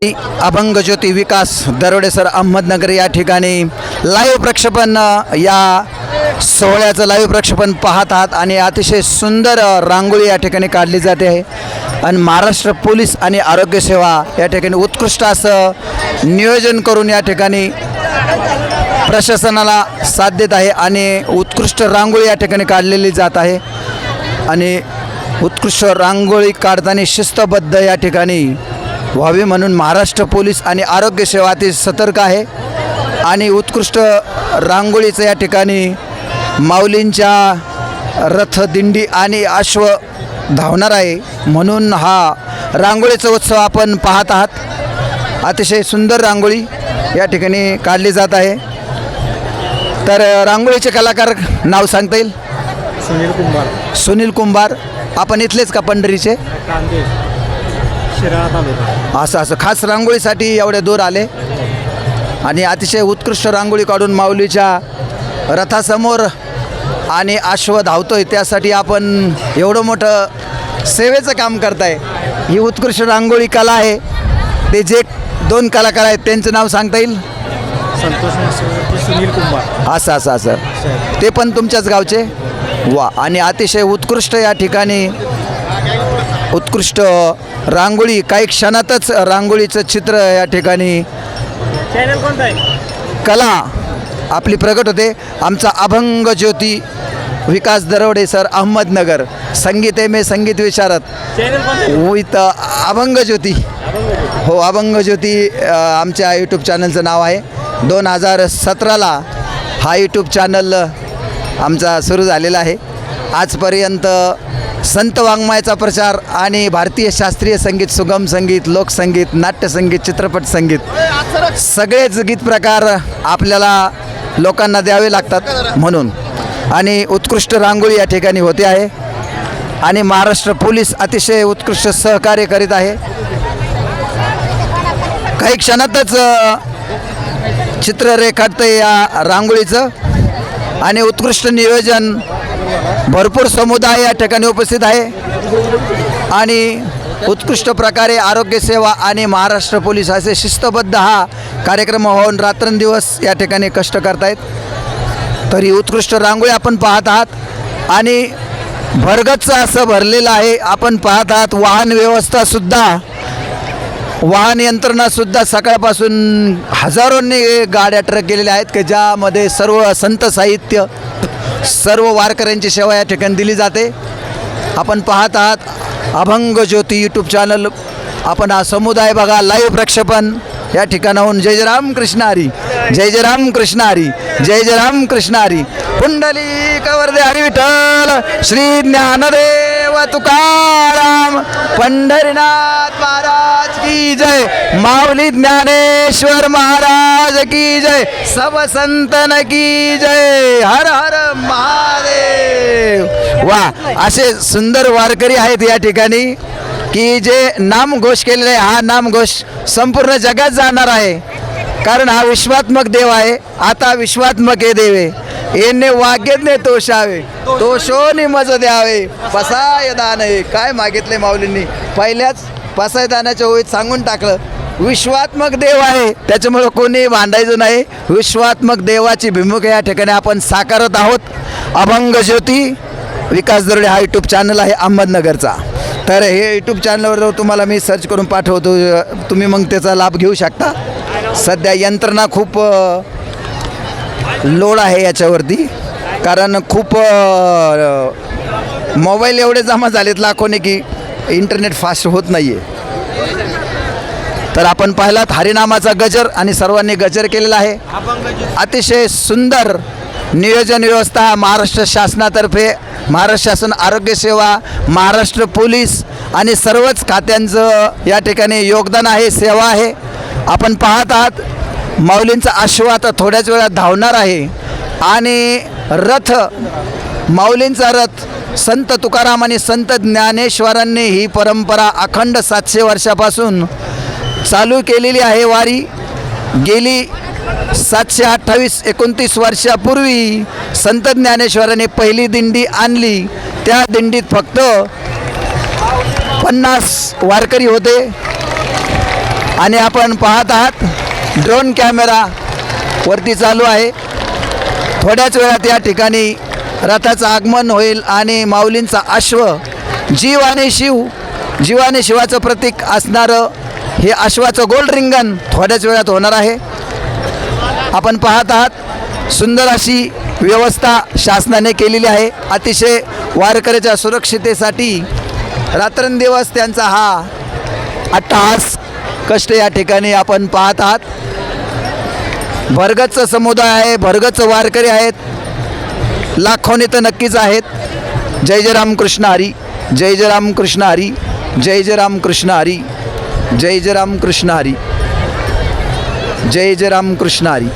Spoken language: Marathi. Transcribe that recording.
अभंग ज्योती विकास दरोडे सर अहमदनगर या ठिकाणी लाईव्ह प्रक्षेपण या सोहळ्याचं लाईव्ह प्रक्षेपण पाहत आहात आणि अतिशय सुंदर रांगोळी या ठिकाणी काढली जाते आहे आणि महाराष्ट्र पोलीस आणि आरोग्य सेवा या ठिकाणी उत्कृष्ट असं नियोजन करून या ठिकाणी प्रशासनाला साथ देत आहे आणि उत्कृष्ट रांगोळी या ठिकाणी काढलेली जात आहे आणि उत्कृष्ट रांगोळी काढताना शिस्तबद्ध या ठिकाणी व्हावी म्हणून महाराष्ट्र पोलीस आणि आरोग्य सेवा अति सतर्क आहे आणि उत्कृष्ट रांगोळीचं या ठिकाणी माऊलींच्या रथ दिंडी आणि अश्व धावणार आहे म्हणून हा रांगोळीचा उत्सव आपण पाहत आहात। अतिशय सुंदर रांगोळी या ठिकाणी काढली जात आहे। तर रांगोळीचे कलाकार नाव सांगता येईल? सुनील कुंभार। सुनील कुंभार। आपण इथलेच का पंढरीचे? असं खास रांगोळीसाठी एवढे दूर आले आणि अतिशय उत्कृष्ट रांगोळी काढून माऊलीच्या रथासमोर आणि अश्व धावतोय त्यासाठी आपण एवढं मोठं सेवेचं काम करताय। ही उत्कृष्ट रांगोळी कला आहे। ते जे दोन कलाकार आहेत त्यांचं नाव सांगता येईल? संतोष सुनील कुंभार। असं ते पण तुमच्याच गावचे? वा। आणि अतिशय उत्कृष्ट या ठिकाणी उत्कृष्ट रांगोळी काही क्षणातच रांगोळीचं चित्र या ठिकाणी चॅनल कोणता आहे? कला आपली प्रगट होते। आमचा अभंग ज्योती विकास दरोडे सर अहमदनगर संगीत में संगीत विशारद विथ अभंग ज्योती। हो, अभंग ज्योती आमच्या यूट्यूब चॅनलचं नाव आहे। 2017ला हा यूट्यूब चॅनल आमचा सुरू झालेला आहे। आजपर्यंत संत वाङ्मयाचा प्रचार आणि भारतीय शास्त्रीय संगीत, सुगम संगीत, लोकसंगीत, नाट्यसंगीत, चित्रपट संगीत सगळेच गीत प्रकार आपल्याला लोकांना द्यावे लागतात म्हणून आणि उत्कृष्ट रांगोळी या ठिकाणी होते आहे आणि महाराष्ट्र पोलीस अतिशय उत्कृष्ट सहकार्य करीत आहे। काही क्षणातच चित्र रेखाटते या रांगोळीचं आणि उत्कृष्ट नियोजन, भरपूर समुदाय या ठिकाणी उपस्थित आहे आणि उत्कृष्ट प्रकारे आरोग्य सेवा आणि महाराष्ट्र पोलीस असे शिस्तबद्ध हा कार्यक्रम होऊन रात्रंदिवस या ठिकाणी कष्ट करतायत। तरी उत्कृष्ट रांगोळी आपण पाहत आहात आणि भरगच्च असं भरलेलं आहे। आपण पाहत आहात वाहन व्यवस्थासुद्धा, वाहन यंत्रणासुद्धा सकाळपासून हजारोंनी गाड्या ट्रक गेलेल्या आहेत की ज्यामध्ये सर्व संत साहित्य, सर्व वारकऱ्यांची सेवा या ठिकाणी दिली जाते। आपण पाहत आहात अभंग ज्योती यूट्यूब चॅनल। आपण हा समुदाय बघा लाईव्ह प्रक्षेपण या ठिकाणाहून। जय जय राम कृष्ण हरी, जय जय राम कृष्ण हरी, जय जय राम कृष्ण हरी। पुंडलिक वरदे हरी विठ्ठल, श्री ज्ञानदेव तुकाराम, पंढरीनाथ महाराज की जय, माऊली ज्ञानेश्वर महाराज की जय, सब संतन की जय, हर हर महादेव। वा, असे सुंदर वारकरी आहेत या ठिकाणी की जे नामघोष केलेले आहे। हा नामघोष संपूर्ण जगात जाणार आहे कारण हा विश्वात्मक देव आहे। आता विश्वात्मक हे देव आहे, येणे वाग्यज्ञ तोषावे, तोषोनी मज द्यावे, पसाय दान आहे। काय मागितले माऊलींनी? पहिल्याच पसाय दानाच्या ओळीत सांगून टाकलं, विश्वात्मक देव आहे त्याच्यामुळं कोणी भांडायचं नाही। विश्वात्मक देवाची भूमिका या ठिकाणी आपण साकारत आहोत। अभंग ज्योती विकास दरोडे हा यूट्यूब चॅनल आहे अहमदनगरचा। तर हे यूट्यूब चॅनलवर तुम्हाला मी सर्च करून पाठवतो, तुम्ही मग त्याचा लाभ घेऊ शकता। सध्या यंत्रणा खूप लोड आहे याच्यावरती कारण खूप मोबाईल एवढे जमा झालेत लाखोने की इंटरनेट फास्ट होत नाही आहे। तर आपण पाहिलात हरिनामाचा गजर आणि सर्वांनी गजर केलेला आहे। अतिशय सुंदर नियोजन व्यवस्था महाराष्ट्र शासनातर्फे, महाराष्ट्र शासन आरोग्य सेवा, महाराष्ट्र पोलीस आणि सर्वच खात्यांचं या ठिकाणी योगदान आहे, सेवा आहे। आपण पाहत आहात माऊलींचा अश्व आता थोड्याच वेळात धावणार आहे आणि रथ, माऊलींचा रथ संत तुकाराम आणि संत ज्ञानेश्वरांनी ही परंपरा अखंड 700 वर्षापासून चालू केलेली आहे। वारी गेली 728-29 वर्षापूर्वी संत ज्ञानेश्वरांनी पहिली दिंडी आणली। त्या दिंडीत फक्त 50 वारकरी होते आणि आपण पाहत आहात ड्रोन कॅमेरा वरती चालू आहे. थोड्याच वेळात या ठिकाणी रथाचं आगमन होईल आणि माऊलींचा अश्व जीव आणि शिवाचं प्रतीक असणारं हे अश्वाचं गोल रिंगण थोड्याच वेळात होणार आहे. आपण पाहत आहात सुंदर अशी व्यवस्था शासनाने केलेली आहे. अतिशय वारकऱ्याच्या सुरक्षितेसाठी रात्रंदिवस त्यांचा हा अट्टहास कष्ट या ठिकाणी आपण पाहत आहात. भरगच्च समुदाय आहे, भरगच्च वारकरी आहेत, लाखोनी तर नक्कीच आहेत. जय जय राम कृष्ण हरी, जय जय राम कृष्ण हरी, जय जय राम कृष्ण हरी, जय जय राम कृष्ण हरी, जय जय राम कृष्ण हरी.